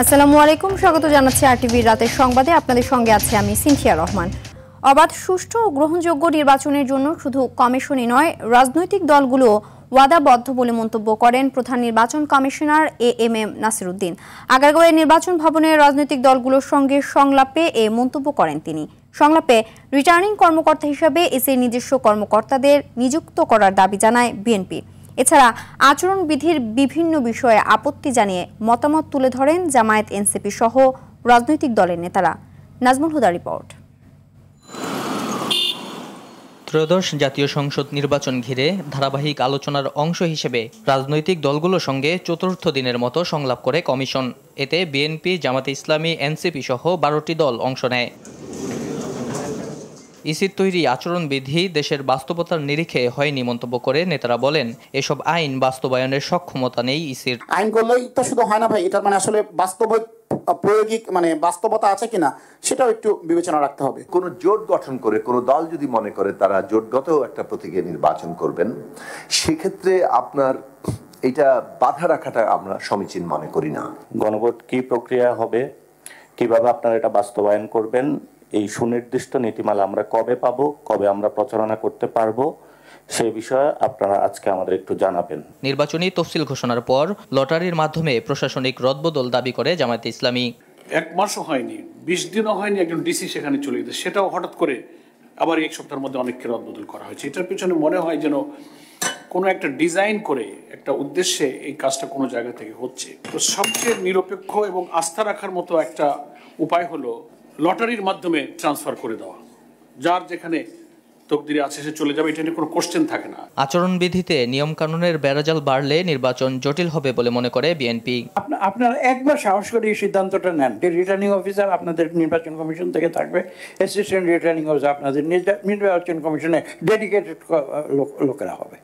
আসসালামু আলাইকুম, স্বাগত জানাচ্ছি আরটিভির রাতের সংবাদে। আপনাদের সঙ্গে আছে আমি সিনথিয়া রহমান। অবাধ, সুষ্ঠু ও গ্রহণযোগ্য নির্বাচনের জন্য শুধু কমিশনই নয়, রাজনৈতিক দলগুলো ওয়াদাবদ্ধ বলে মন্তব্য করেন প্রধান নির্বাচন কমিশনার এএমএম নাসির উদ্দিন। আগারগাঁওয়ের নির্বাচন ভবনে রাজনৈতিক দলগুলোর সঙ্গে সংলাপে এ মন্তব্য করেন তিনি। সংলাপে রিটার্নিং কর্মকর্তা হিসাবে ইসির নিজস্ব কর্মকর্তাদের নিযুক্ত করার দাবি জানায় বিএনপি। এছাড়া আচরণবিধির বিভিন্ন বিষয়ে আপত্তি জানিয়ে মতামত তুলে ধরেন জামায়াত, এনসিপি সহ রাজনৈতিক দলের নেতারা। নাজমুল হুদা রিপোর্ট। ত্রয়োদশ জাতীয় সংসদ নির্বাচন ঘিরে ধারাবাহিক আলোচনার অংশ হিসেবে রাজনৈতিক দলগুলোর সঙ্গে চতুর্থ দিনের মতো সংলাপ করে কমিশন। এতে বিএনপি, জামায়াতে ইসলামী, এনসিপি সহ 12টি দল অংশ নেয়। ইসির তৈরি আচরণবিধি দেশের বাস্তবতার নিরিখে হয়নি মন্তব্য করে নেতারা বলেন, এসব আইন বাস্তবায়নের সক্ষমতা নেই ইসির। আইন করলেই তো শুধু হয় না ভাই, এটা আসলে প্রায়োগিক বাস্তবতা আছে কিনা সেটাও একটু বিবেচনা রাখতে হবে। কোন জোট গঠন করে কোন দল যদি মনে করে তারা জোটগত একটা প্রতীকে নির্বাচন করবেন, সেক্ষেত্রে আপনার এটা বাধা রাখাটা আমরা সমীচীন মনে করি না। গণভোট কি প্রক্রিয়া হবে, কিভাবে আপনারা এটা বাস্তবায়ন করবেন, এই সুনির্দিষ্ট নীতিমালা আমরা কবে পাবো, কবে আমরা প্রচারণা করতে পারবো, সেই বিষয়ে আপনারা আজকে আমাদের একটু জানাবেন। নির্বাচনী তফসিল ঘোষণার পর লটারির মাধ্যমে প্রশাসনিক রদবদল দাবি করে জামায়াতে ইসলামী। 1 মাসও হয়নি, 20 দিনও হয়নি, একজন ডিসি সেখানে চলে গেছে, সেটাও হঠাৎ করে আবার 1 সপ্তাহের মধ্যে অনেককে রদবদল করা হয়েছে। এটার পিছনে মনে হয় যেন কোনো একটা ডিজাইন করে একটা উদ্দেশ্যে এই কাজটা কোনো জায়গা থেকে হচ্ছে। তো সবচেয়ে নিরপেক্ষ এবং আস্থা রাখার মতো একটা উপায় হলো লটারির মাধ্যমে ট্রান্সফার করে দেওয়া। যার যেখানে তকদিরে আছে সে চলে যাবে, এটা নিয়ে কোনো কোশ্চেন থাকে না। আচরণবিধিতে নিয়মকানুনের বেড়াজাল বাড়লে নির্বাচন জটিল হবে বলে মনে করে বিএনপি। আপনারা একবার সাহস করে এই সিদ্ধান্তটা নেন যে রিটার্নিং অফিসার আপনাদের নির্বাচন কমিশন থেকে থাকবে, অ্যাসিস্ট্যান্ট রিটার্নিং অফিসার আপনাদের নির্বাচন কমিশনে ডেডিকেটেড লোকেরা হবে,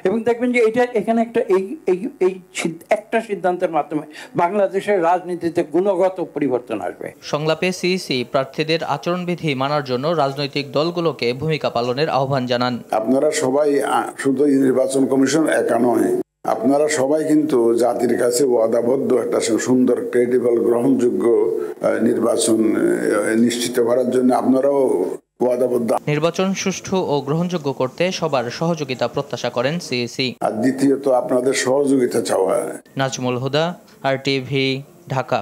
এবং দেখবেন যে এটা এখানে একটা সিদ্ধান্তের মাধ্যমে বাংলাদেশের রাজনীতিতে গুণগত পরিবর্তন আসবে। সংলাপে সিইসি প্রার্থীদের আচরণবিধি মানার জন্য রাজনৈতিক দলগুলোকে ভূমিকা পালনের আহ্বান জানান। আপনারা সবাই, শুধু নির্বাচন কমিশন একা নয়, আপনারা সবাই কিন্তু জাতির কাছে ওয়াদাবদ্ধ একটা সুন্দর, ক্রেডিবল, গ্রহণযোগ্য নির্বাচন নিশ্চিত করার জন্য আপনারাও ওয়াদাবদ্ধ। নির্বাচন সুষ্ঠু ও গ্রহণযোগ্য করতে সবার সহযোগিতা প্রত্যাশা করেন সিইসি। আর দ্বিতীয়ত আপনাদের সহযোগিতা চাওয়া। নাজমুল হুদা, আরটিভি, ঢাকা।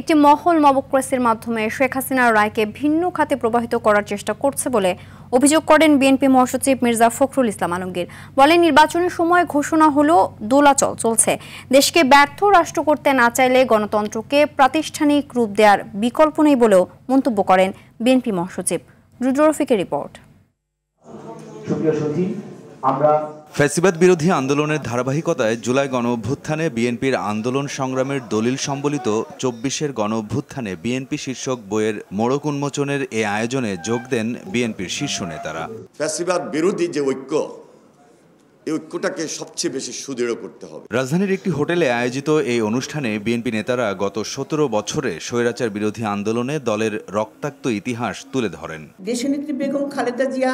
একটি মহল মবক্রেসির মাধ্যমে শেখ হাসিনার রায়কে ভিন্ন খাতে প্রবাহিত করার চেষ্টা করছে বলে অভিযোগ করেন বিএনপি মহাসচিব মির্জা ফখরুল ইসলাম আলমগীর। বলেন, নির্বাচনের সময় ঘোষণা হলো দোলাচল চলছে। দেশকে ব্যর্থ রাষ্ট্র করতে না চাইলে গণতন্ত্রকে প্রাতিষ্ঠানিক রূপ দেওয়ার বিকল্প নেই বলেও মন্তব্য করেন বিএনপি মহাসচিব। রুদ্র রফিকের রিপোর্ট। ফ্যাসিবাদ বিরোধী আন্দোলনের ধারাবাহিকতায় জুলাই গণঅভ্যুত্থানে বিএনপির আন্দোলন সংগ্রামের দলিল সম্বলিত 24-এর গণঅভ্যুত্থানে বিএনপি শীর্ষক বইয়ের মোড়ক উন্মোচনের এ আয়োজনে যোগ দেন বিএনপির শীর্ষ নেতারা। ফ্যাসিবাদ বিরোধী যে ঐক্য, এই ঐক্যটাকে সবচেয়ে বেশি সুদৃঢ় করতে হবে। রাজধানীর একটি হোটেলে আয়োজিত এই অনুষ্ঠানে বিএনপি নেতারা গত 17 বছরে স্বৈরাচার বিরোধী আন্দোলনে দলের রক্তাক্ত ইতিহাস তুলে ধরেন। দেশনেত্রী বেগম খালেদা জিয়া,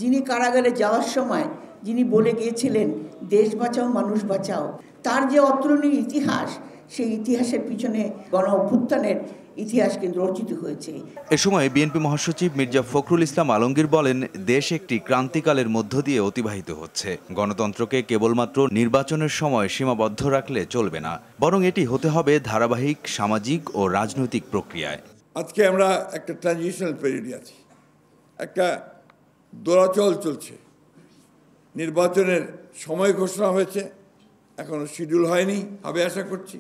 যিনি কারাগারে যাওয়ার সময় যিনি বলে গিয়েছিলেন দেশ বাঁচাও মানুষ বাঁচাও, তার যে অতুলনীয় ইতিহাস, সেই ইতিহাসের পিছনে গণ অভ্যুত্থানের ইতিহাস কিন্তু রচিত হয়েছে। এ সময় বিএনপি মহাসচিব মির্জা ফখরুল ইসলাম আলমগীর বলেন, দেশ একটি ক্রান্তিকালের মধ্য দিয়ে অতিবাহিত হচ্ছে। গণতন্ত্রকে কেবলমাত্র নির্বাচনের সময় সীমাবদ্ধ রাখলে চলবে না, বরং এটি হতে হবে ধারাবাহিক সামাজিক ও রাজনৈতিক প্রক্রিয়ায়। আজকে আমরা একটা ট্রানজিশনাল পিরিয়ডে আছি, একটা দোলাচল চলছে। নির্বাচনের সময় ঘোষণা হয়েছে, এখনো শিডিউল হয়নি, হবে আশা করছি।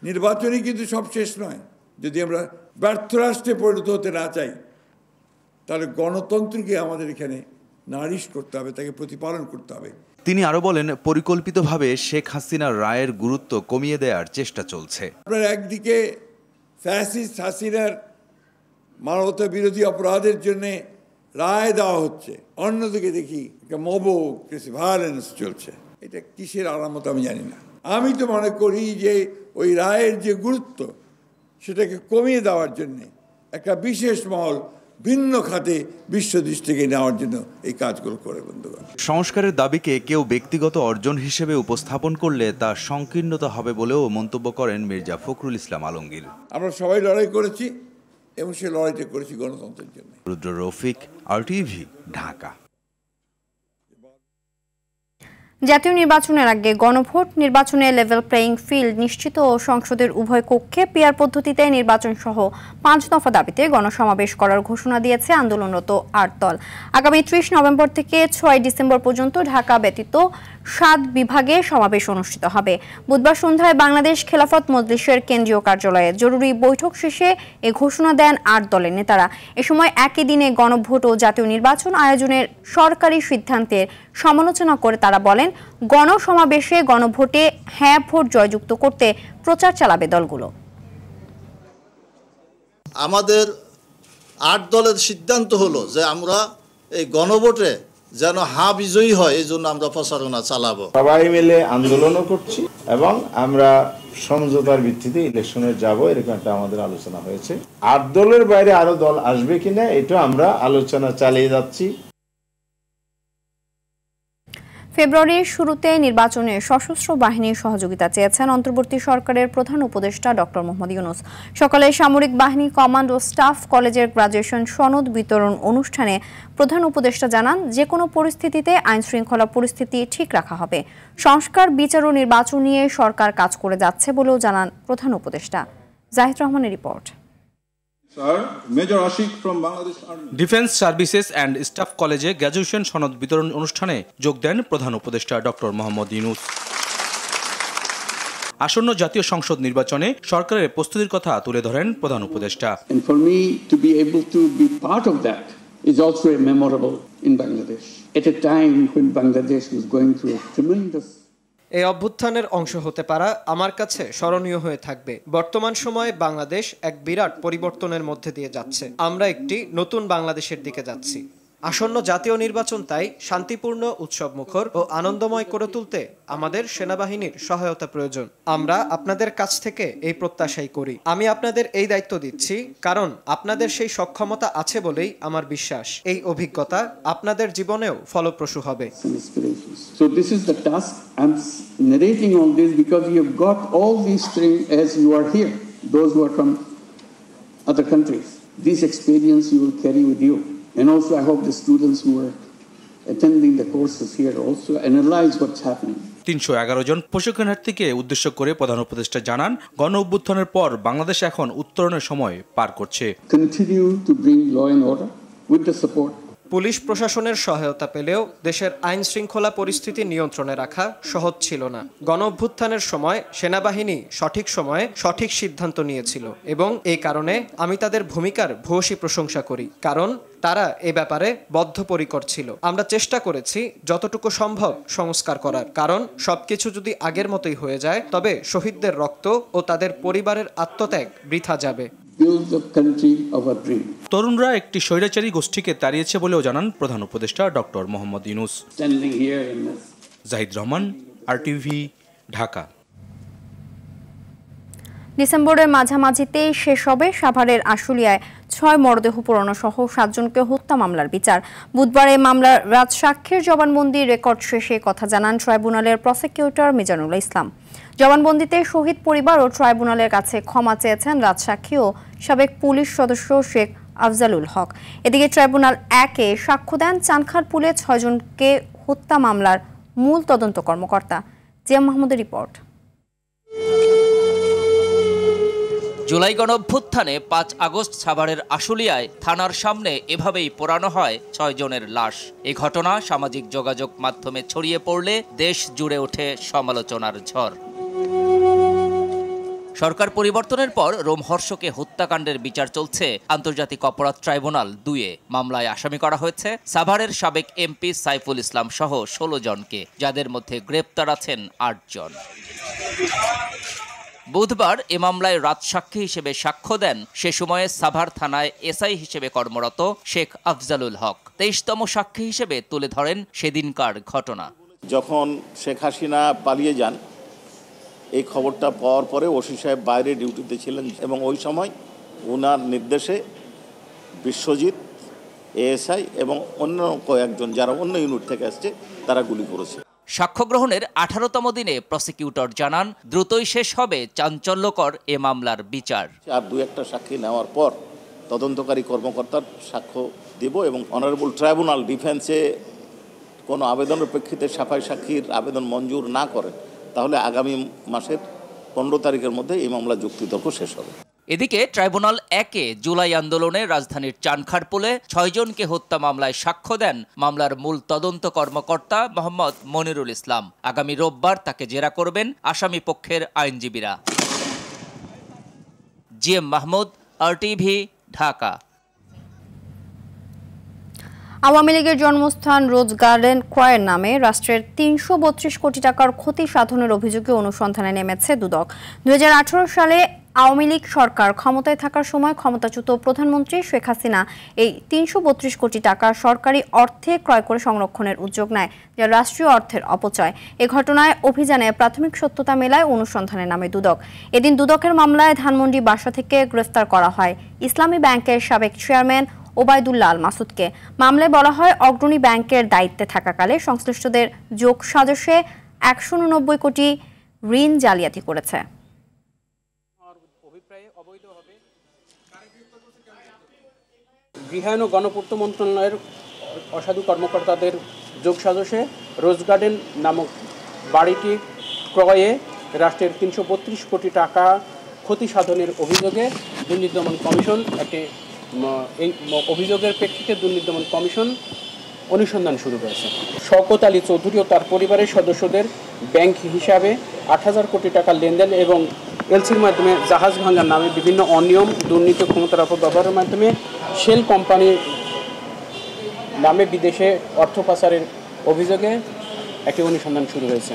নির্বাচনই কিন্তু সব শেষ নয়। যদি আমরা ব্যর্থ রাষ্ট্রে পরিণত হতে না চাই, তাহলে গণতন্ত্রকে আমাদের এখানে নারিশ করতে হবে, তাকে প্রতিপালন করতে হবে। তিনি আরো বলেন, পরিকল্পিতভাবে শেখ হাসিনার রায়ের গুরুত্ব কমিয়ে দেওয়ার চেষ্টা চলছে। আপনার একদিকে ফ্যাসিস্ট হাসিনার মানবতা বিরোধী অপরাধের জন্য রায় দেওয়া হচ্ছে, অন্যদিকে দেখি একটা ভায়োলেন্স চলছে। এটা কিসের আলামত আমি জানি না। আমি তো মনে করি যে ওই রায়ের যে গুরুত্ব, সেটাকে কমিয়ে দেওয়ার জন্যে একটা বিশেষ মহল ভিন্ন খাতে বিশ্ব দৃষ্টিকে নেওয়ার জন্য এই কাজগুলো করে বন্ধুগণ। সংস্কারের দাবিকে কেউ ব্যক্তিগত অর্জন হিসেবে উপস্থাপন করলে তা সংকীর্ণতা হবে বলেও মন্তব্য করেন মির্জা ফখরুল ইসলাম আলমগীর। আমরা সবাই লড়াই করেছি এবং সেই লড়াইটা করেছি গণতন্ত্রের জন্য। রুদ্র রফিক, RTV, ঢাকা। জাতীয় নির্বাচনের আগে গণভোট, নির্বাচনে লেভেল প্লেইং ফিল্ড নিশ্চিত ও সংসদের উভয় কক্ষে পিআর পদ্ধতিতে নির্বাচন সহ 5 দফা দাবিতে গণসমাবেশ করার ঘোষণা দিয়েছে আন্দোলনরত 8 দল। আগামী 30 নভেম্বর থেকে 6 ডিসেম্বর পর্যন্ত ঢাকা ব্যতীত 7 বিভাগে সমাবেশ অনুষ্ঠিত হবে। বুধবার সন্ধ্যায় বাংলাদেশ খেলাফত মজলিসের কেন্দ্রীয় কার্যালয়ে জরুরি বৈঠক শেষে এ ঘোষণা দেন 8 দলের নেতারা। এ সময় একই দিনে গণভোট ও জাতীয় নির্বাচন আয়োজনের সরকারি সিদ্ধান্তের সমালোচনা করে তারা বলেন, গণসমাবেশে গণভোটে হ্যাঁ ভোট জয়যুক্ত করতে প্রচার চালাবে দলগুলো। আমাদের 8 দলের সিদ্ধান্ত হলো যে আমরা এই গণভোটে যেন হ্যাঁ বিজয়ী হয়, এই জন্য আমরা প্রচারণা চালাবো। সবাই মিলে আন্দোলনও করছি এবং আমরা সমঝোতার ভিত্তিতে ইলেকশনে যাব, এরকম একটা আমাদের আলোচনা হয়েছে। 8 দলের বাইরে আরো দল আসবে কিনা এটা আমরা আলোচনা চালিয়ে যাচ্ছি। ফেব্রুয়ারির শুরুতে নির্বাচনে সশস্ত্র বাহিনীর সহযোগিতা চেয়েছেন অন্তর্বর্তী সরকারের প্রধান উপদেষ্টা ডক্টর মোহাম্মদ ইউনূস। সকালে সামরিক বাহিনী কমান্ড ও স্টাফ কলেজের গ্রাজুয়েশন সনদ বিতরণ অনুষ্ঠানে প্রধান উপদেষ্টা জানান, যে কোনো পরিস্থিতিতে আইন শৃঙ্খলা পরিস্থিতি ঠিক রাখা হবে। সংস্কার, বিচার ও নির্বাচন নিয়ে সরকার কাজ করে যাচ্ছে বলেও জানান প্রধান উপদেষ্টা। জাহিদ রহমানের report. Defence services and staff কলেজে গ্র্যাজুয়েশন সনদ বিতরণ অনুষ্ঠানে যোগ দেন প্রধান উপদেষ্টা ডক্টর মোহাম্মদ ইউনূস। আসন্ন জাতীয় সংসদ নির্বাচনে সরকারের প্রস্তুতির কথা তুলে ধরেন প্রধান উপদেষ্টা। And for me to be able to be part of that is also a memorable in Bangladesh at a time when Bangladesh was going through a tremendous এই অভ্যুত্থানের অংশ হতে পারা আমার কাছে স্মরণীয় হয়ে থাকবে। বর্তমান সময়ে বাংলাদেশ এক বিরাট পরিবর্তনের মধ্যে দিয়ে যাচ্ছে। আমরা একটি নতুন বাংলাদেশের দিকে যাচ্ছি। আসন্ন জাতীয় নির্বাচন তাই শান্তিপূর্ণ, উৎসবমুখর ও আনন্দময় করে তুলতে আমাদের সেনাবাহিনীর সহায়তা প্রয়োজন। আমরা আপনাদের কাছ থেকে এই প্রত্যাশাই করি। আমি আপনাদের এই দায়িত্ব দিচ্ছি কারণ আপনাদের সেই সক্ষমতা আছে বলেই আমার বিশ্বাস এই অভিজ্ঞতা আপনাদের জীবনেও ফলপ্রসূ হবে। So this is the task. I'm narrating all this because you have got all these things as you are here. Those who are from other countries, this experience you will carry with you. And also I hope the students who are attending the courses here also analyze what's happening. 311 জন প্রশিক্ষণার্থীকে উদ্দেশ্য করে প্রধান উপদেষ্টা জানান, গণ অভ্যুত্থানের পর বাংলাদেশ এখন উত্তরণের সময় পার করছে। Continue to bring law and order with the support. Police প্রশাসনের সহায়তা পেলেও দেশের আইন শৃঙ্খলা পরিস্থিতি নিয়ন্ত্রণে রাখা সহজ ছিল না। গণ অভ্যুত্থানের সময় সেনাবাহিনী সঠিক সময়ে সঠিক সিদ্ধান্ত নিয়েছিল এবং এই কারণে আমি তাদের ভূমিকার ভূয়সী প্রশংসা করি, কারণ তারা এ ব্যাপারে বদ্ধপরিকর ছিল। আমরা চেষ্টা করেছি যতটুকু সম্ভব সংস্কার করার, কারণ সবকিছু যদি আগের মতোই হয়ে যায় তবে শহীদদের রক্ত ও তাদের পরিবারের আত্মত্যাগ বৃথা যাবে। তরুণরা একটি স্বৈরাচারী গোষ্ঠীকে তাড়িয়েছে বলেও জানান প্রধান উপদেষ্টা ডক্টর মোহাম্মদ ইউনূস। জাহিদ রহমান, RTV, ঢাকা। ডিসেম্বরের মাঝামাঝিতেই শেষ হবে সাভারের আশুলিয়ায় 6 মরদেহ পোড়ানো সহ 7 জনকে হত্যা মামলার বিচার। বুধবার এই মামলার রাজসাক্ষীর জবানবন্দি রেকর্ড শেষে কথা জানান ট্রাইব্যুনালের প্রসিকিউটর মিজানুল ইসলাম। জবানবন্দিতে শহীদ পরিবার ও ট্রাইব্যুনালের কাছে ক্ষমা চেয়েছেন রাজসাক্ষী ও সাবেক পুলিশ সদস্য শেখ আফজালুল হক। এদিকে ট্রাইব্যুনাল 1-এ সাক্ষ্য দেন চানখারপুলে 6 জনকে হত্যা মামলার মূল তদন্ত কর্মকর্তা। জিয়া মাহমুদের রিপোর্ট। জুলাই গণঅভ্যুত্থানে 5 আগস্ট সাভারের আশুলিয়ায় থানার সামনে এভাবেই পোড়ানো হয় 6 জনের লাশ। এই ঘটনা সামাজিক যোগাযোগ মাধ্যমে ছড়িয়ে পড়লে দেশ জুড়ে ওঠে সমালোচনার ঝড়। সরকার পরিবর্তনের পর রোমহর্ষকে হত্যাকাণ্ডের বিচার চলছে আন্তর্জাতিক অপরাধ ট্রাইব্যুনাল 2-এ। মামলায় আসামি করা হয়েছে সাভারের সাবেক MP সাইফুল ইসলাম সহ 16 জনকে, যাদের মধ্যে গ্রেপ্তার আছেন 8 জন। বুধবার এ মামলায় রাজসাক্ষী হিসেবে সাক্ষ্য দেন সে সময়ে সাভার থানায় SI হিসেবে কর্মরত শেখ আফজালুল হক। 23তম সাক্ষী হিসেবে তুলে ধরেন সেদিনকার ঘটনা। যখন শেখ হাসিনা পালিয়ে যান, এই খবরটা পাওয়ার পরে ওসি সাহেব বাইরে ডিউটিতে ছিলেন এবং ওই সময় ওনার নির্দেশে বিশ্বজিৎ এএসআই এবং অন্য কয়েকজন যারা অন্য ইউনিট থেকে আসছে তারা গুলি করেছে। সাক্ষ্য গ্রহণের 18তম দিনে প্রসিকিউটর জানান দ্রুতই শেষ হবে চাঞ্চল্যকর এ মামলার বিচার। আর 2-1টা সাক্ষী নেওয়ার পর তদন্তকারী কর্মকর্তার সাক্ষ্য দেব এবং অনারেবল ট্রাইব্যুনাল ডিফেন্সে কোনো আবেদনের প্রেক্ষিতে সাফাই সাক্ষীর আবেদন মঞ্জুর না করেন তাহলে আগামী মাসের 15 তারিখের মধ্যে এই মামলা যুক্তিতর্ক শেষ হবে। এদিকে ট্রাইব্যুনাল 1-এ জুলাই আন্দোলনে রাজধানীর চানখারপুলে 6 জনকে হত্যা মামলায় সাক্ষ্য দেন মামলার মূল তদন্ত কর্মকর্তা মোহাম্মদ মনিরুল ইসলাম। আগামী রোববার তাকে জেরা করবেন আসামি পক্ষের আইনজীবীরা। GM Mahmud, RTV, Dhaka. আওয়ামী লীগের জন্মস্থান রোজ গার্ডেন ক্রয়ের নামে রাষ্ট্রের 332 কোটি টাকার ক্ষতি সাধনের অভিযোগে অনুসন্ধানে নেমেছে দুদক। 2018 সালে আওয়ামী লীগ সরকার ক্ষমতায় থাকার সময় ক্ষমতাচ্যুত প্রধানমন্ত্রী শেখ হাসিনা এই 332 কোটি টাকা সরকারি অর্থে ক্রয় করে সংরক্ষণের উদ্যোগ নেয়, যা রাষ্ট্রীয় অর্থের অপচয়। এ ঘটনায় অভিযানে প্রাথমিক সত্যতা মেলায় অনুসন্ধানে নামে দুদক। এদিন দুদকের মামলায় ধানমন্ডি বাসা থেকে গ্রেফতার করা হয় ইসলামী ব্যাংকের সাবেক চেয়ারম্যান ওবায়দুল্লাহ আল মাসুদকে। মামলায় বলা হয়, অগ্রণী ব্যাংকের দায়িত্বে থাকাকালে সংশ্লিষ্টদের যোগ সাজশে 189 কোটি ঋণ জালিয়াতি করেছে। গৃহায়ন ও গণপূর্ত মন্ত্রণালয়ের অসাধু কর্মকর্তাদের যোগ সাজশে রোজ গার্ডেন নামক বাড়িটি ক্রয়ে রাষ্ট্রের 332 কোটি টাকা ক্ষতি সাধনের অভিযোগে দুর্নীতি দমন কমিশন এই অভিযোগের প্রেক্ষিতে দুর্নীতি দমন কমিশন অনুসন্ধান শুরু করেছে। শওকত আলী চৌধুরী ও তার পরিবারের সদস্যদের ব্যাংক হিসাবে 8,000 কোটি টাকা লেনদেন এবং এলসির মাধ্যমে জাহাজ ভাঙার নামে বিভিন্ন অনিয়ম, দুর্নীতি, ক্ষমতার অপব্যবহারের মাধ্যমে শেল কোম্পানির নামে বিদেশে অর্থ পাচারের অভিযোগে একটি অনুসন্ধান শুরু হয়েছে।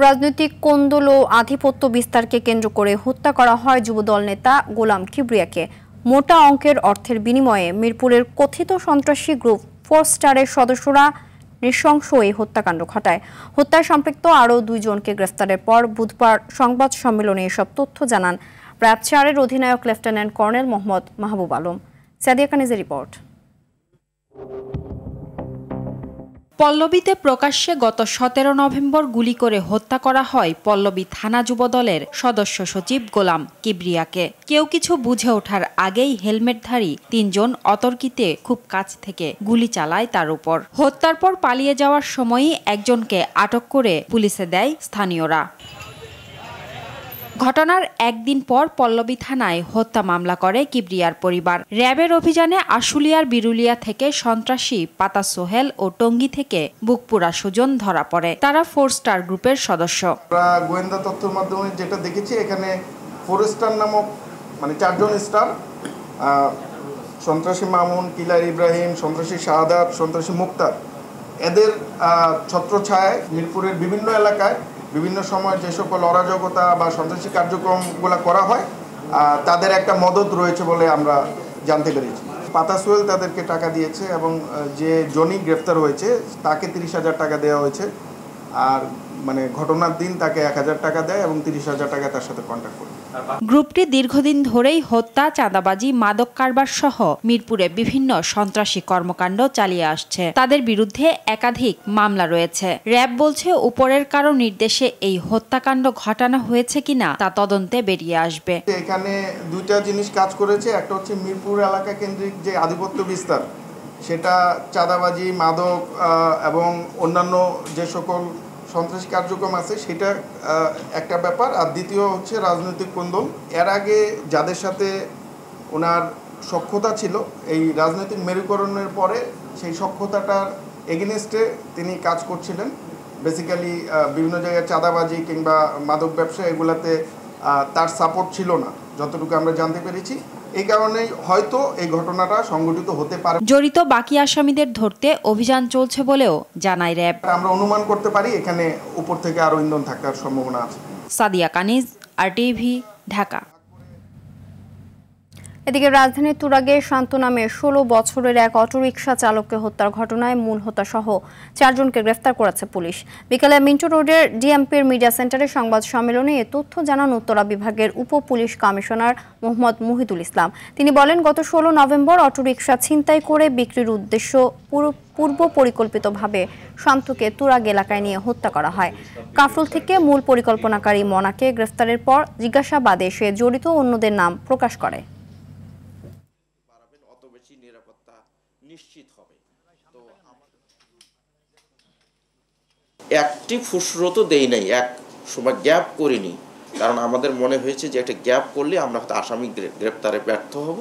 রাজনৈতিক কোন্দল ও আধিপত্য বিস্তারকে কেন্দ্র করে হত্যা করা হয় যুবদল নেতা গোলাম কিবরিয়াকে। মোটা অঙ্কের অর্থের বিনিময়ে মিরপুরের কথিত সন্ত্রাসী গ্রুপ 4 স্টারের সদস্যরা নৃশংস এই হত্যাকাণ্ড ঘটায়। হত্যায় সম্পৃক্ত আরও 2 জনকে গ্রেফতারের পর বুধবার সংবাদ সম্মেলনে এসব তথ্য জানান র্যাব 4-এর অধিনায়ক lieutenant colonel Mohammad Mahbub Alam. Sadia কানিজের report. পল্লবীতে প্রকাশ্যে গত 17 নভেম্বর গুলি করে হত্যা করা হয় পল্লবী থানা যুবদলের সদস্য সচিব গোলাম কিবরিয়াকে। কেউ কিছু বুঝে ওঠার আগেই হেলমেটধারী 3 জন অতর্কিতে খুব কাছ থেকে গুলি চালায় তার উপর। হত্যার পর পালিয়ে যাওয়ার সময়ই একজনকে আটক করে পুলিশে দেয় স্থানীয়রা। ঘটনার একদিন পর পল্লবী থানায় হত্যা মামলা করে কিবরিয়ার পরিবার। র্যাবের অভিযানে আশুলিয়ার বিরুলিয়া থেকে সন্ত্রাসী পাতা সোহেল ও টঙ্গী থেকে বুকপুরা সুজন ধরা পড়ে। তারা 4 স্টার গ্রুপের সদস্য। গোয়েন্দা তথ্যের মাধ্যমে যেটা দেখেছি, এখানে 4 স্টার নামক 4 জন স্টার, সন্ত্রাসী মামুন, কিলার ইব্রাহিম, সন্ত্রাসী শাহাদাত, সন্ত্রাসী মুক্তার, এদের ছত্রছায়ায় মিরপুরের বিভিন্ন এলাকায় বিভিন্ন সময় যে সকল অরাজকতা বা সন্ত্রাসী কার্যক্রমগুলো করা হয় তাদের একটা মদত রয়েছে বলে আমরা জানতে পেরেছি। পাতা সোহেল তাদেরকে টাকা দিয়েছে এবং যে জনি গ্রেফতার হয়েছে তাকে 30,000 টাকা দেওয়া হয়েছে। আর ঘটনার দিন তাকে 1,000 টাকা দেয় এবং 30,000 টাকা তার সাথে কন্ট্যাক্ট করে। গ্রুপটি দীর্ঘদিন ধরেই হত্যা, চাঁদাবাজি, মাদক কারবার সহ মিরপুরে বিভিন্ন সন্ত্রাসী কর্মকাণ্ড চালিয়ে আসছে। তাদের বিরুদ্ধে একাধিক মামলা রয়েছে। র্যাব বলছে উপরের কারো নির্দেশে এই হত্যাকাণ্ড ঘটানো হয়েছে কিনা তা তদন্তে বেরিয়ে আসবে। এখানে 2টা জিনিস কাজ করেছে। একটা হচ্ছে মিরপুর এলাকা কেন্দ্রিক যে আধিপত্য বিস্তার, সেটা চাঁদাবাজি, মাদক এবং অন্যান্য যে সকল সন্ত্রাসী কার্যক্রম আছে সেটা একটা ব্যাপার। আর দ্বিতীয় হচ্ছে রাজনৈতিক কোন্দল। এর আগে যাদের সাথে ওনার সখ্যতা ছিল, এই রাজনৈতিক মেরুকরণের পরে সেই সখ্যতাটার এগেনিস্টে তিনি কাজ করছিলেন। বেসিক্যালি বিভিন্ন জায়গায় চাঁদাবাজি কিংবা মাদক ব্যবসা এগুলাতে তার সাপোর্ট ছিল না, যতটুকু আমরা জানতে পেরেছি। এই কারণেই হয়তো এই ঘটনাটা সংঘটিত হতে পারে। জড়িত বাকি আসামিদের ধরতে অভিযান চলছে বলেও জানায় র্যাব। আমরা অনুমান করতে পারি এখানে উপর থেকে আরো ইন্ধন থাকার সম্ভাবনা আছে। সাদিয়া কানিজ, RTV, ঢাকা। এদিকে রাজধানীর তুরাগে শান্ত নামে ১৬ বছরের এক অটোরিকশা চালককে হত্যার ঘটনায় মূল হোতা সহ ৪ জনকে গ্রেফতার করেছে পুলিশ। বিকেলে মিন্টো রোডের ডিএমপির মিডিয়া সেন্টারে সংবাদ সম্মেলনে এ তথ্য জানান উত্তরা বিভাগের উপ পুলিশ কমিশনার মোহাম্মদ মুহিদুল ইসলাম। তিনি বলেন, গত ১৬ নভেম্বর অটোরিকশা ছিনতাই করে বিক্রির উদ্দেশ্য পূর্ব পরিকল্পিতভাবে শান্তকে তুরাগ এলাকায় নিয়ে হত্যা করা হয়। কাফরুল থেকে মূল পরিকল্পনাকারী মনাকে গ্রেফতারের পর জিজ্ঞাসাবাদে সে জড়িত অন্যদের নাম প্রকাশ করে। নিশ্চিত হবে। তো একটি ফুসরো তো দেই নাই, এক সময় গ্যাপ করিনি, কারণ আমাদের মনে হয়েছে যে একটা গ্যাপ করলে আমরা হয়তো আসামি গ্রেপ্তারে ব্যর্থ হব।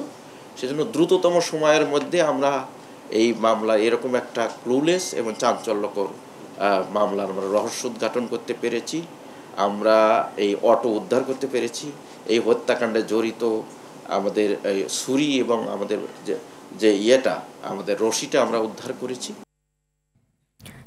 সেজন্য দ্রুততম সময়ের মধ্যে আমরা এই মামলা এরকম একটা ক্লুলেস এবং চাঞ্চল্যকর মামলার আমরা রহস্য উদ্ঘাটন করতে পেরেছি। আমরা এই অটো উদ্ধার করতে পেরেছি। এই হত্যাকাণ্ডে জড়িত আমাদের ছুরি এবং আমাদের যে আমাদের রশিটা আমরা উদ্ধার করেছি।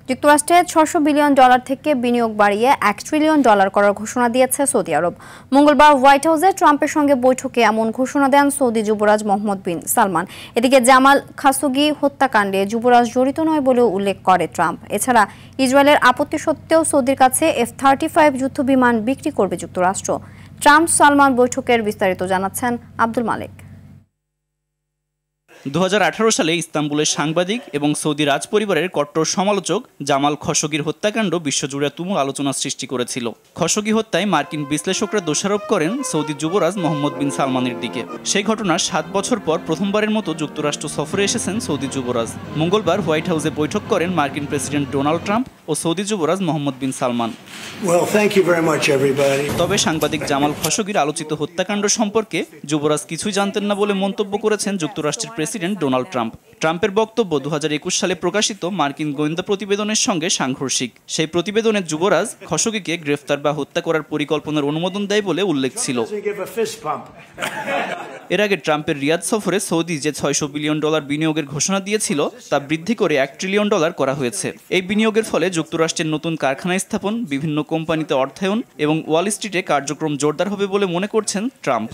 যুক্তরাষ্ট্রে $600 বিলিয়ন থেকে বিনিয়োগ বাড়িয়ে $1 ট্রিলিয়ন করার ঘোষণা দিয়েছে সৌদি আরব। মঙ্গলবার হোয়াইট হাউসে ট্রাম্পের সঙ্গে বৈঠকে এমন ঘোষণা দেন সৌদি যুবরাজ মোহাম্মদ বিন সালমান। এদিকে জামাল খাশোগি হত্যাকাণ্ডে যুবরাজ জড়িত নয় বলেও উল্লেখ করে ট্রাম্প। এছাড়া ইসরায়েলের আপত্তি সত্ত্বেও সৌদির কাছে F-35 যুদ্ধবিমান বিক্রি করবে যুক্তরাষ্ট্র। ট্রাম্প সালমান বৈঠকের বিস্তারিত জানাচ্ছেন আব্দুল মালেক। 2018 সালে ইস্তাম্বুলের সাংবাদিক এবং সৌদি রাজপরিবারের কট্টর সমালোচক জামাল খশোগির হত্যাকাণ্ড বিশ্বজুড়ে তুমুল আলোচনা সৃষ্টি করেছিল। খশোগি হত্যায় মার্কিন বিশ্লেষকরা দোষারোপ করেন সৌদি যুবরাজ মোহাম্মদ বিন সালমানের দিকে। সেই ঘটনার 7 বছর পর প্রথমবারের মতো যুক্তরাষ্ট্র সফরে এসেছেন সৌদি যুবরাজ। মঙ্গলবার হোয়াইট হাউসে বৈঠক করেন মার্কিন প্রেসিডেন্ট ডোনাল্ড ট্রাম্প ও সৌদি যুবরাজ মোহাম্মদ বিন সালমান। তবে সাংবাদিক জামাল খশোগির আলোচিত হত্যাকাণ্ড সম্পর্কে যুবরাজ কিছুই জানতেন না বলে মন্তব্য করেছেন যুক্তরাষ্ট্রের প্রেসিডেন্ট ডোনাল্ড ট্রাম্প। ট্রাম্পের বক্তব্য 2021 সালে প্রকাশিত মার্কিন গোয়েন্দা প্রতিবেদনের সঙ্গে সাংঘর্ষিক। সেই প্রতিবেদনে যুবরাজ খশোগিকে গ্রেফতার বা হত্যা করার পরিকল্পনার অনুমোদন দেয় বলে উল্লেখ ছিল। এর আগে ট্রাম্পের রিয়াদ সফরে সৌদি যে $600 বিলিয়ন বিনিয়োগের ঘোষণা দিয়েছিল তা বৃদ্ধি করে $1 ট্রিলিয়ন করা হয়েছে। এই বিনিয়োগের ফলে যুক্তরাষ্ট্রের নতুন কারখানা স্থাপন, বিভিন্ন কোম্পানিতে অর্থায়ন এবং ওয়াল স্ট্রিটে কার্যক্রম জোরদার হবে বলে মনে করছেন ট্রাম্প।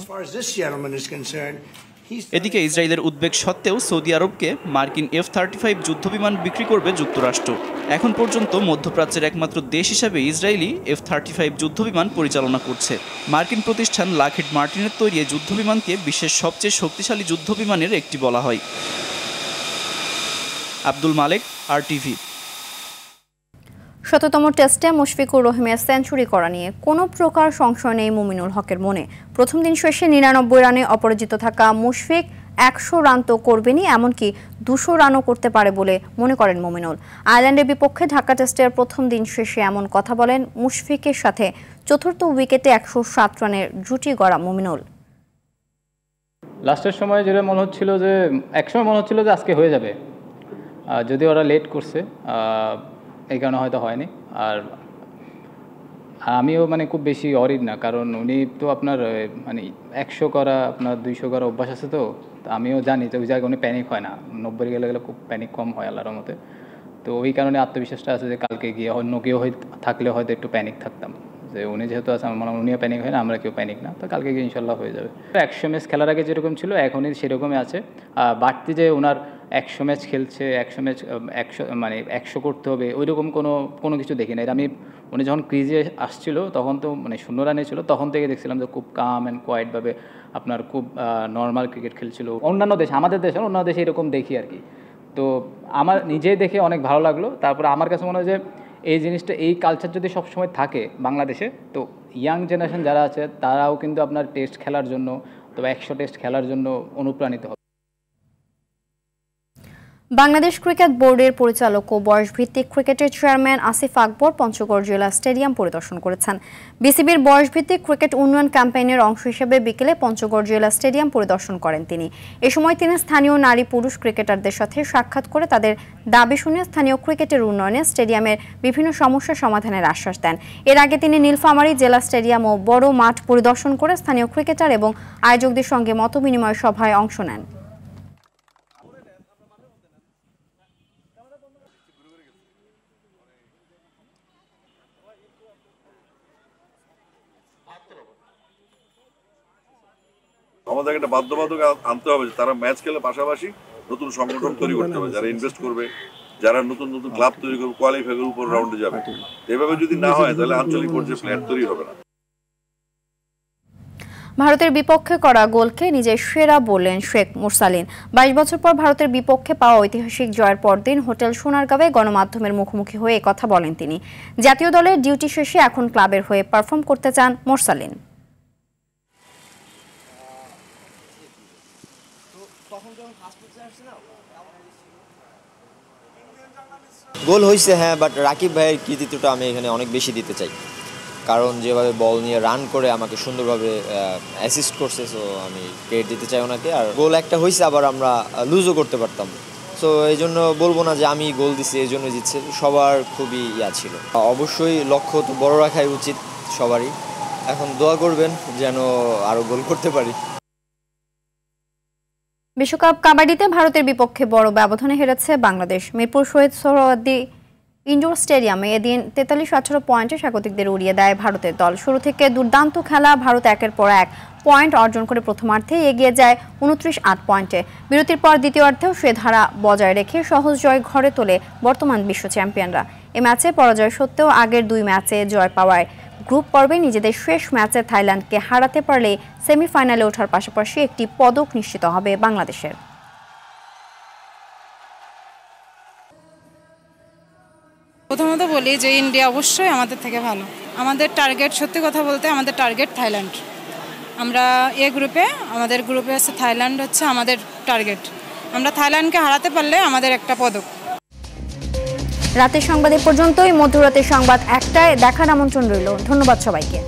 এদিকে ইসরায়েলের উদ্বেগ সত্ত্বেও সৌদি আরবকে মার্কিন F-35 যুদ্ধবিমান বিক্রি করবে যুক্তরাষ্ট্র। এখন পর্যন্ত মধ্যপ্রাচ্যের একমাত্র দেশ হিসাবে ইসরায়েলি F-35 যুদ্ধবিমান পরিচালনা করছে। মার্কিন প্রতিষ্ঠান লকহিড মার্টিনের তৈরি যুদ্ধবিমানকে বিশ্বের সবচেয়ে শক্তিশালী যুদ্ধবিমানের একটি বলা হয়। আব্দুল মালেক, RTV। ১৭তম টেস্টে মুশফিকুর রহিমের সেঞ্চুরি করা নিয়ে কোনো প্রকার সংশয় নেই মুমিনুল হকের মনে। প্রথম দিন শেষে ৯৯ রানে অপরাজিত থাকা মুশফিক ১০০ রান তো করবেনই, এমনকি ২০০ রানও করতে পারে বলে মনে করেন মুমিনুল। আয়ারল্যান্ডের বিপক্ষে ঢাকা টেস্টের প্রথম দিন শেষে এমন কথা বলেন মুশফিকের সাথে চতুর্থ উইকেটে ১০৭ রানের জুটি গড়া মুমিনুল। লাস্টের সময় যেটা মনে হচ্ছিল যে একসময় মনে হচ্ছিল যে আজকে হয়ে যাবে, যদি ওরা লেট করছে এই কারণে হয়তো হয়নি। আর আমিও মানে খুব বেশি অরিড না, কারণ উনি তো আপনার মানে ১০০ করা আপনার ২০০ করা অভ্যাস আছে, তো আমিও জানি যে ওই জায়গায় উনি প্যানিক হয় না। ৯০ গেলে খুব প্যানিক কম হয় আল্লাহর মতে। তো ওই কারণে আত্মবিশ্বাসটা আছে যে কালকে গিয়ে অন্য কেউ থাকলে হয়তো একটু প্যানিক থাকতাম, যে উনি যেহেতু আছে আমার মনে হয় উনিও প্যানিক হয় না, আমরা কেউ প্যানিক না। তো কালকে গিয়ে ইনশাল্লাহ হয়ে যাবে। ১০০ ম্যাচ খেলার আগে যেরকম ছিল এখনই সেরকমই আছে। বাড়তি যে ওনার ১০০ ম্যাচ খেলছে, ১০০ ম্যাচ ১০০ মানে ১০০ করতে হবে ওইরকম কোনো কিছু দেখি না। আমি উনি যখন ক্রিজে আসছিল তখন তো মানে 0 রানে ছিল, তখন থেকে দেখছিলাম যে খুব কাম অ্যান্ড কোয়াইটভাবে আপনার খুব নর্মাল ক্রিকেট খেলছিল। অন্যান্য দেশ, আমাদের দেশ অন্য দেশে এরকম দেখি আর কি। তো আমার নিজেই দেখে অনেক ভালো লাগলো। তারপরে আমার কাছে মনে হয় যে এই জিনিসটা, এই কালচার যদি সবসময় থাকে বাংলাদেশে, তো ইয়াং জেনারেশন যারা আছে তারাও কিন্তু আপনার টেস্ট খেলার জন্য, তবে ১০০ টেস্ট খেলার জন্য অনুপ্রাণিত হবে। বাংলাদেশ ক্রিকেট বোর্ডের পরিচালক ও বয়সভিত্তিক ক্রিকেটের চেয়ারম্যান আসিফ আকবর পঞ্চগড় জেলা স্টেডিয়াম পরিদর্শন করেছেন। বিসিবির বয়সভিত্তিক ক্রিকেট উন্নয়ন ক্যাম্পেইনের অংশ হিসেবে বিকেলে পঞ্চগড় জেলা স্টেডিয়াম পরিদর্শন করেন তিনি। এ সময় তিনি স্থানীয় নারী পুরুষ ক্রিকেটারদের সাথে সাক্ষাৎ করে তাদের দাবি শুনে স্থানীয় ক্রিকেটের উন্নয়নে স্টেডিয়ামের বিভিন্ন সমস্যা সমাধানের আশ্বাস দেন। এর আগে তিনি নীলফামারী জেলা স্টেডিয়াম ও বড় মাঠ পরিদর্শন করে স্থানীয় ক্রিকেটার এবং আয়োজকদের সঙ্গে মতবিনিময় সভায় অংশ নেন। আমাদের একটা বাধ্যবাধকতা আনতে হবে যে তারা ম্যাচ খেলে পাশাপাশি নতুন সংগঠন তৈরি করতে হবে, যারা ইনভেস্ট করবে, যারা নতুন নতুন ক্লাব তৈরি করবে, কোয়ালিফাই করে উপর রাউন্ডে যাবে। এভাবে যদি না হয় তাহলে আঞ্চলিক পর্যায়ে প্লেয়ার তৈরি হবে না। ভারতের বিপক্ষে করা গোলকে নিজের সেরা বললেন শেখ মুরসালিন। 22 বছর পর ভারতের বিপক্ষে পাওয়া ঐতিহাসিক জয়ের পরদিন হোটেল সোনারগাঁওয়ে গণমাধ্যমের মুখোমুখি হয়ে কথা বলেন তিনি। জাতীয় দলের ডিউটি শেষে এখন ক্লাবের হয়ে পারফর্ম করতে চান মুরসালিন। গোল হয়েছে হ্যাঁ, বাট রাকিব ভাইয়ের কৃতিত্বটা আমি এখানে অনেক বেশি দিতে চাই, কারণ যেভাবে বল নিয়ে রান করে আমাকে সুন্দরভাবে অ্যাসিস্ট করছে, সো আমি ক্রেডিট দিতে চাই ওনাকে। আর গোল একটা হয়েছে, আবার আমরা লুজও করতে পারতাম, সো এই জন্য বলবো না যে আমি গোল দিচ্ছি এই জন্য জিতছে, সবার খুবই ছিল। অবশ্যই লক্ষ্য তো বড় রাখাই উচিত সবারই, এখন দোয়া করবেন যেন আরও গোল করতে পারি। বিশ্বকাপ কাবাডিতে ভারতের বিপক্ষে বড় ব্যবধানে হেরেছে বাংলাদেশ। মিরপুর শহীদ সোহরাওয়ার্দী ইনডোর স্টেডিয়ামে এদিন 43-18 পয়েন্টে স্বাগতিকদের উড়িয়ে দেয় ভারতের দল। শুরু থেকে দুর্দান্ত খেলা ভারত একের পর এক পয়েন্ট অর্জন করে প্রথমার্ধে এগিয়ে যায় 29-8 পয়েন্টে। বিরতির পর দ্বিতীয়ার্ধেও সে ধারা বজায় রেখে সহজ জয় ঘরে তোলে বর্তমান বিশ্ব চ্যাম্পিয়নরা। এ ম্যাচে পরাজয় সত্ত্বেও আগের 2 ম্যাচে জয় পাওয়ায় গ্রুপ পর্বে নিজেদের শেষ ম্যাচে থাইল্যান্ডকে হারাতে পারলে সেমিফাইনালে ওঠার পাশাপাশি একটি পদক নিশ্চিত হবে বাংলাদেশের। প্রথমত বলি যে ইন্ডিয়া অবশ্যই আমাদের থেকে ভালো। আমাদের টার্গেট, সত্যি কথা বলতে আমাদের টার্গেট থাইল্যান্ড। আমরা আমাদের গ্রুপে আছে থাইল্যান্ড, হচ্ছে আমাদের টার্গেট। আমরা থাইল্যান্ডকে হারাতে পারলে আমাদের একটা পদক। রাতের সংবাদ এ পর্যন্তই। মধ্যরাতের সংবাদ 1টায় দেখার আমন্ত্রণ রইল। ধন্যবাদ সবাইকে।